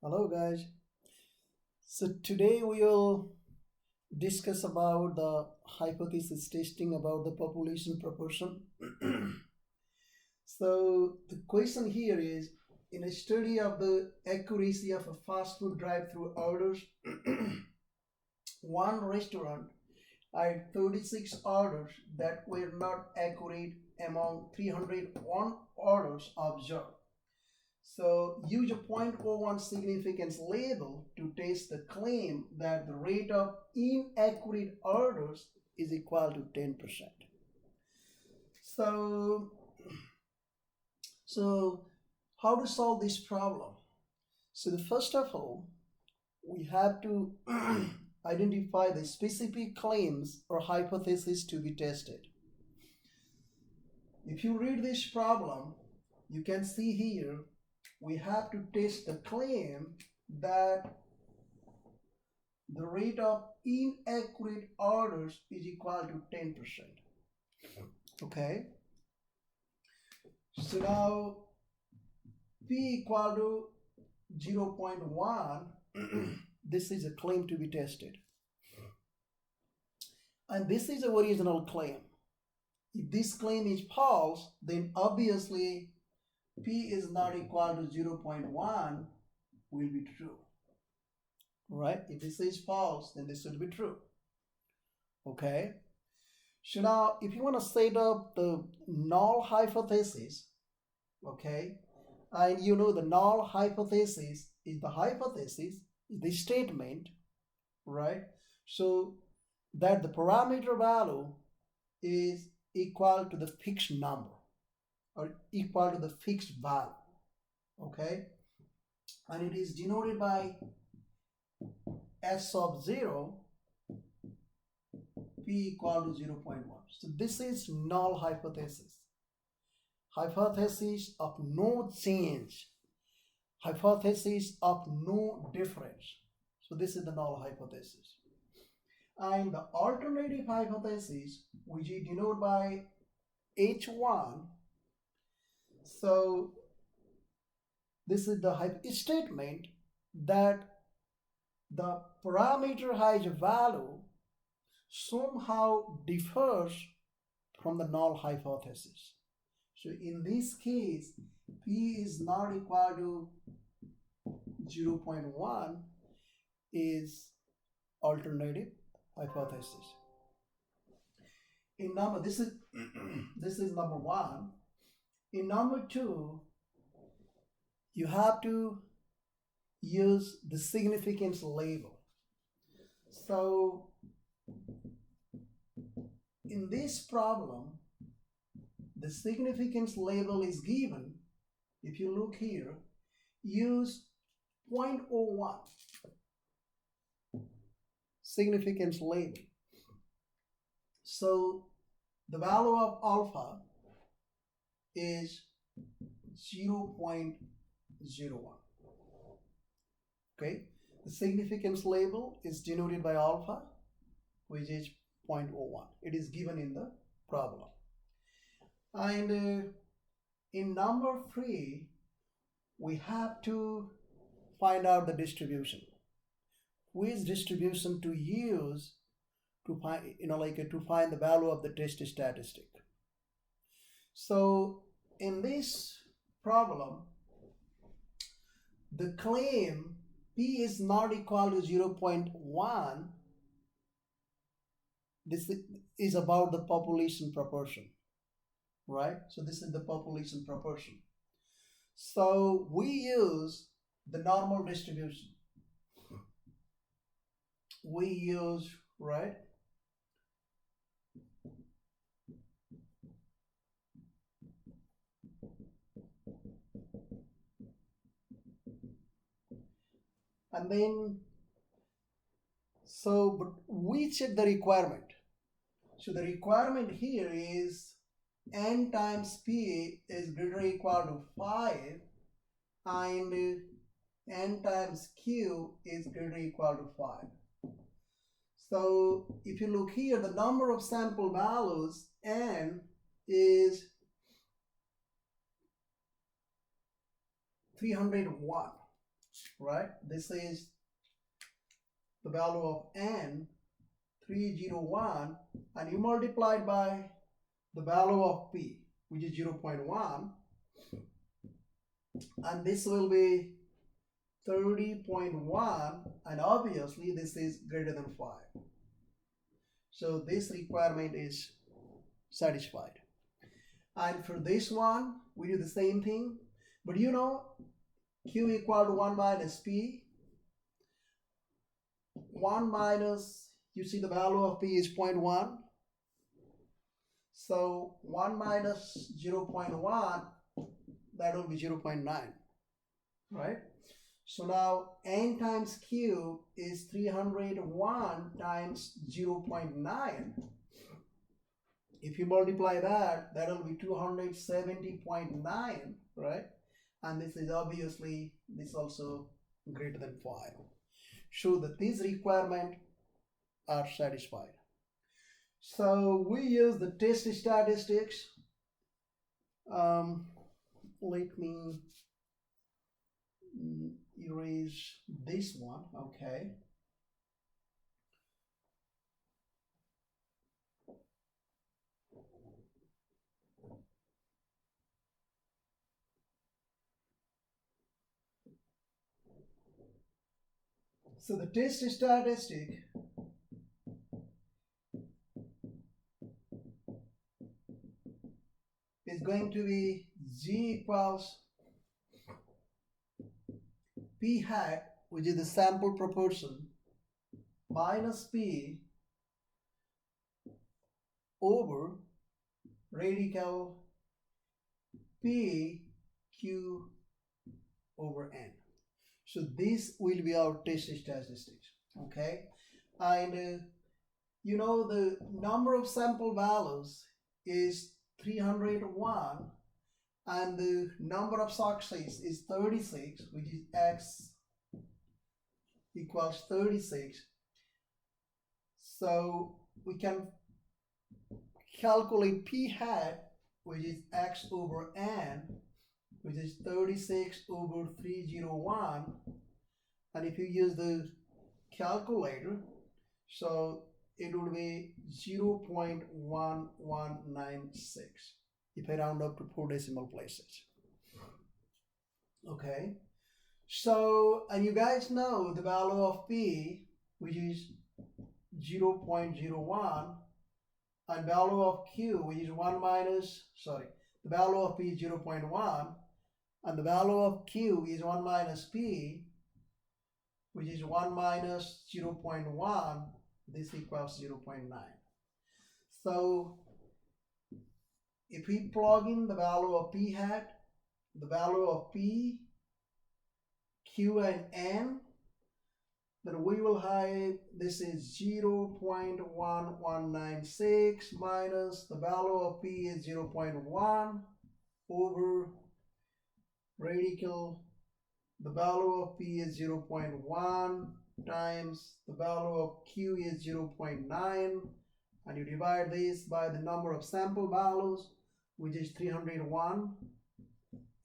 Hello guys. So today we will discuss about the hypothesis testing about the population proportion. So the question here is, in a study of the accuracy of a fast food drive-through orders, one restaurant had 36 orders that were not accurate among 301 orders observed. So use a 0.01 significance label to test the claim that the rate of inaccurate orders is equal to 10%. So, so how to solve this problem? So the first of all, we have to identify the specific claims or hypothesis to be tested. If you read this problem, you can see here we have to test the claim that the rate of inaccurate orders is equal to 10%. Okay. So now P equal to 0.1, this is a claim to be tested. And this is a original claim. If this claim is false, then obviously P is not equal to 0.1 will be true. Right? If this is false, then this should be true. Okay. So now, if you want to set up the null hypothesis, okay, and you know the null hypothesis is the statement, right? So that the parameter value is equal to the fixed number or equal to the fixed value, okay? And it is denoted by S of 0, P equal to 0.1. So this is null hypothesis. Hypothesis of no change. Hypothesis of no difference. So this is the null hypothesis. And the alternative hypothesis, which is denoted by H1. So this is the statement that the parameter has a value somehow differs from the null hypothesis. So in this case, P is not equal to 0.1 is alternative hypothesis. In number, this is this is number one. In number two, you have to use the significance label. So in this problem, the significance label is given. If you look here, use 0.01 significance label. So the value of alpha is 0.01. Okay, the significance label is denoted by alpha, which is 0.01. It is given in the problem. And in number 3, we have to find out the distribution. Which distribution to use to find, to find the value of the test statistic. So in this problem, the claim P is not equal to 0.1, this is about the population proportion, right? So this is the population proportion. So we use the normal distribution. We use, right? And then, so, but we check the requirement. So the requirement here is n times P is greater or equal to 5 and n times Q is greater or equal to 5. So if you look here, the number of sample values n is 301. right? This is the value of n, 301, and you multiply it by the value of p, which is 0.1, and this will be 30.1, and obviously this is greater than 5. So this requirement is satisfied. And for this one, we do the same thing, but you know, q equal to 1 minus p. 1 minus, you see the value of p is 0.1. So 1 minus 0.1, that will be 0.9, right? So now n times q is 301 times 0.9. If you multiply that, that will be 270.9, right? And this is obviously, this also greater than 5. Show that these requirements are satisfied. So we use the test statistics. Let me erase this one, okay. So the test statistic is going to be G equals P hat, which is the sample proportion, minus P over radical P Q over N. So this will be our test statistics, okay? And you know, the number of sample values is 301, and the number of success is 36, which is x equals 36. So we can calculate p hat, which is x over n, which is 36 over 301. And if you use the calculator, so it would be 0.1196 if I round up to 4 decimal places. Okay, so, and you guys know the value of p, which is 0.01, and value of q, which is the value of p is 0.1, and the value of q is 1 minus p, which is 1 minus 0.1. This equals 0.9. So if we plug in the value of p hat, the value of p, q, and n, then we will have, this is 0.1196 minus the value of p is 0.1 over radical, the value of p is 0.1 times the value of q is 0.9, and you divide this by the number of sample values, which is 301.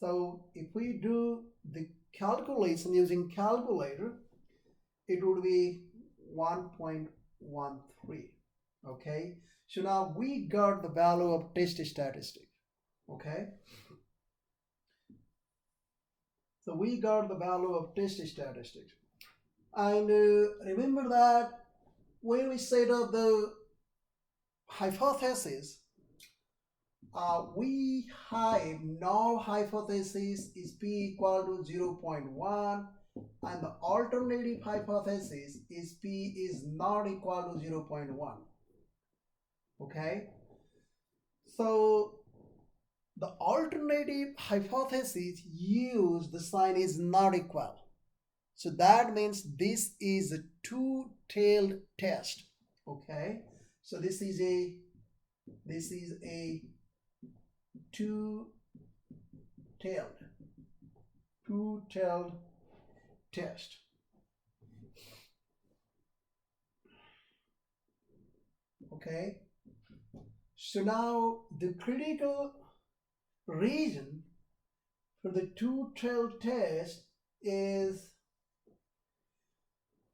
So if we do the calculation using calculator, it would be 1.13. Okay, so now we got the value of test statistic. Okay, so we got the value of test statistics. And remember that when we set up the hypothesis, we have null hypothesis is p equal to 0.1, and the alternative hypothesis is p is not equal to 0.1. Okay, so the alternative hypothesis use the sign is not equal. So that means this is a two-tailed test. Okay, so this is a two-tailed test. Okay, so now the critical region for the two-tailed test is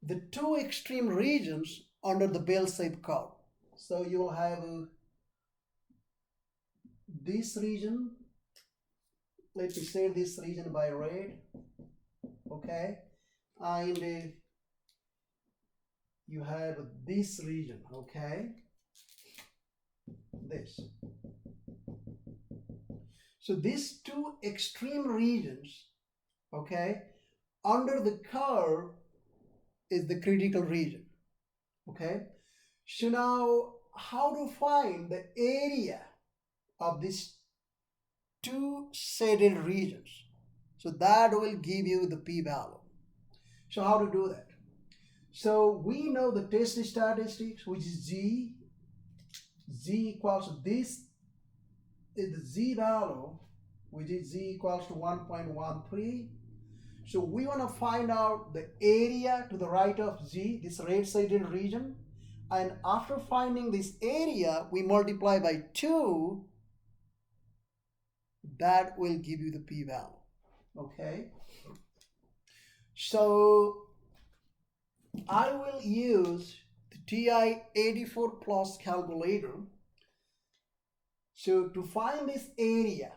the two extreme regions under the bell-shaped curve. So you will have this region. Let me say this region by red, okay, and you have this region, okay, this. So these two extreme regions, okay, under the curve is the critical region, okay. So now how to find the area of these two shaded regions? So that will give you the p-value. So how to do that? So we know the test statistics, which is z equals to this is the z value, which is z equals to 1.13. So we want to find out the area to the right of z, this red shaded region, and after finding this area we multiply by 2. That will give you the p-value, okay. So I will use the TI-84 Plus calculator. So to find this area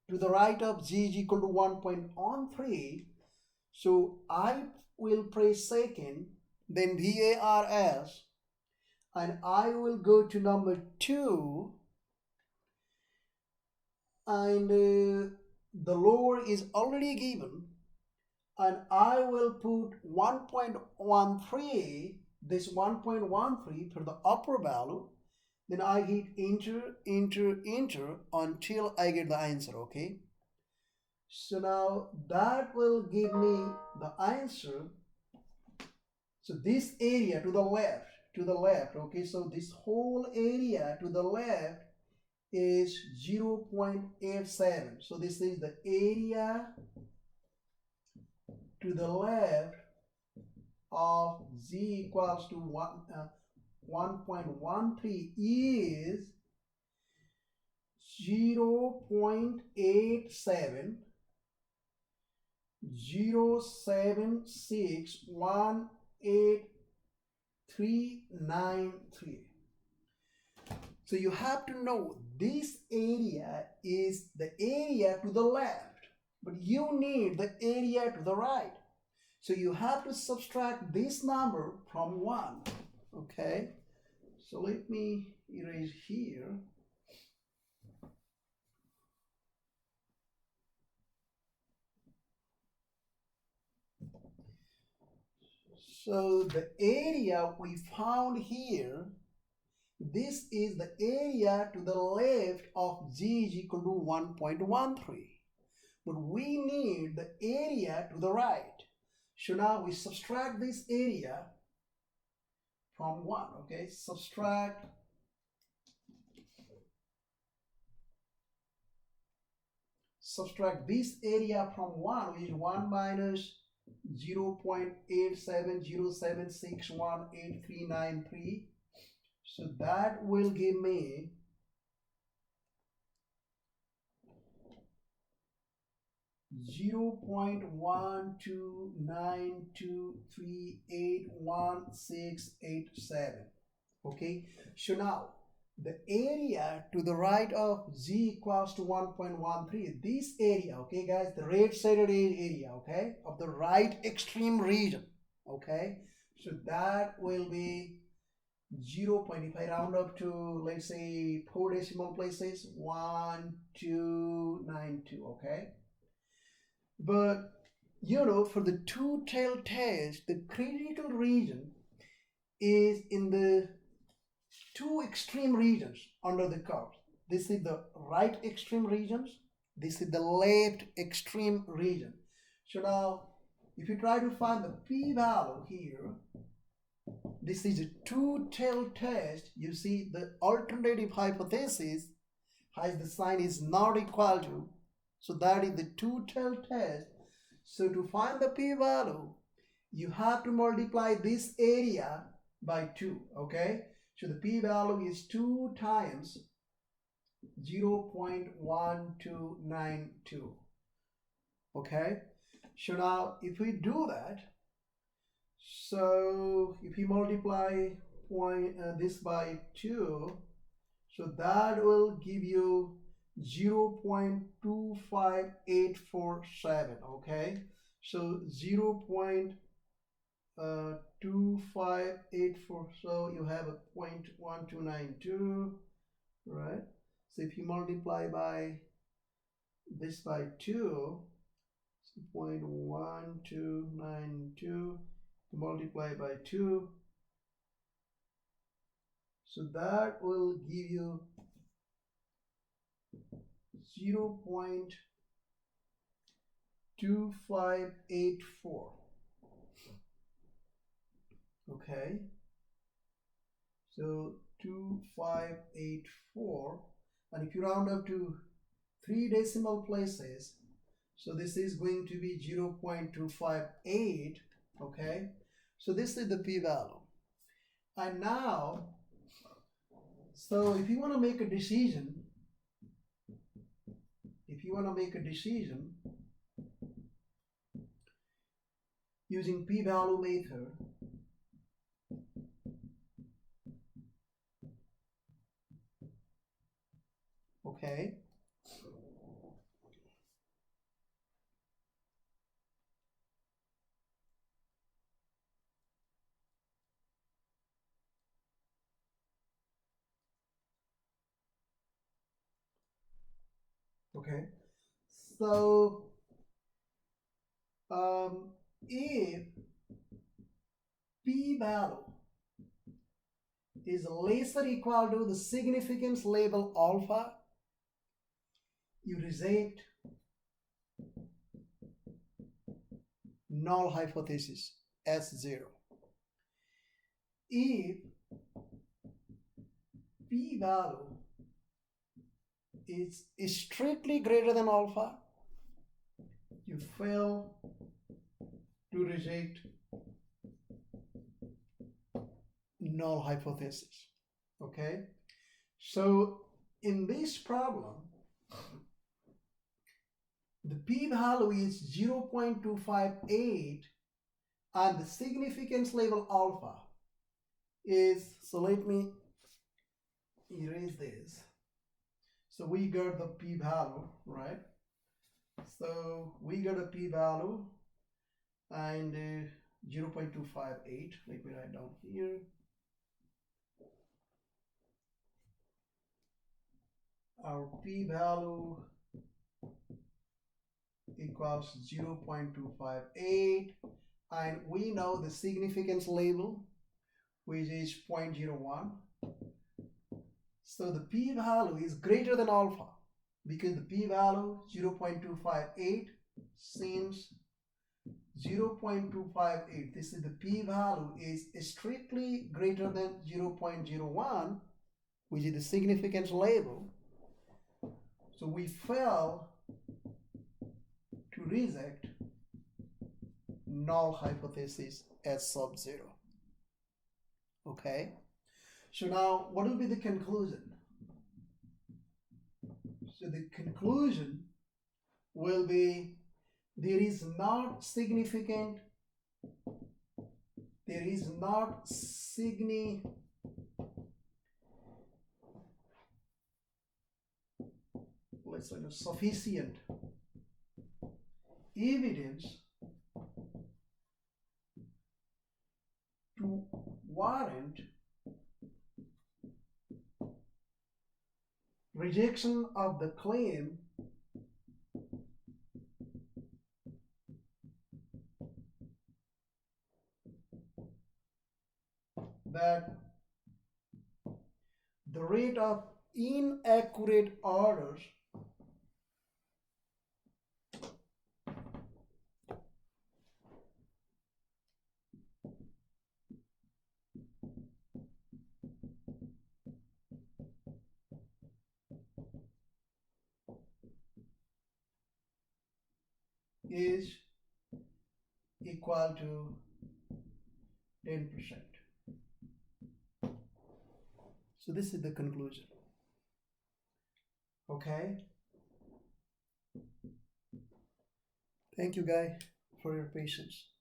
to the right of z is equal to 1.13, so I will press second, then VARS, and I will go to number 2, and the lower is already given, and I will put 1.13, this 1.13 for the upper value. Then I hit enter until I get the answer, okay. So now that will give me the answer. So this area to the left, okay, so this whole area to the left is 0.87. So this is the area to the left of z equals to 1.13 is 0.87 0.7618.393. So you have to know this area is the area to the left, but you need the area to the right. So you have to subtract this number from 1, okay? So let me erase here. So the area we found here, this is the area to the left of z is equal to 1.13. But we need the area to the right. So now we subtract this area from 1, okay? Subtract this area from 1, which is 1 minus 0.8707618393. So that will give me 0.1292381687. Okay, so now the area to the right of z equals to 1.13, this area, okay guys, the red shaded area, okay, of the right extreme region, okay, so that will be 0. If I round up to, let's say, 4 decimal places, 1292, okay. But you know, for the two-tailed test, the critical region is in the two extreme regions under the curve. This is the right extreme regions, this is the left extreme region. So now if you try to find the p-value here, this is a two-tailed test. You see the alternative hypothesis has the sign is not equal to, so that is the two-tailed test. So to find the p-value, you have to multiply this area by 2, okay? So the p-value is 2 times 0.1292, okay? So now if we do that, So if you multiply this by 2, so that will give you 0.25847. Okay, so 0.2584, so you have a 0.1292, right? So if you multiply by this by 2, so 0.1292 multiply by 2, so that will give you 0.2584. Okay, so 2584, and if you round up to 3 decimal places, so this is going to be 0.258. Okay, so this is the p-value. And now, so if you want to make a decision, using p-value method, okay, okay, so if p-value is less or equal to the significance label alpha, you reject null hypothesis as 0. If p-value is strictly greater than alpha, you fail to reject null hypothesis. Okay, so in this problem, the p-value is 0.258 and the significance level alpha is, so let me erase this. So we got the p-value, right? So we got a p-value and 0.258. Let me write down here. Our p-value equals 0.258, and we know the significance label, which is 0.01. So the p-value is greater than alpha because the p-value 0.258 since 0.258, this is the p-value is strictly greater than 0.01, which is the significance label. So we fail to reject null hypothesis as sub-zero. Okay, so now what will be the conclusion? So the conclusion will be there is not significant, let's say sufficient evidence to warrant rejection of the claim that the rate of inaccurate orders is equal to 10%. So this is the conclusion. Okay. Thank you guys for your patience.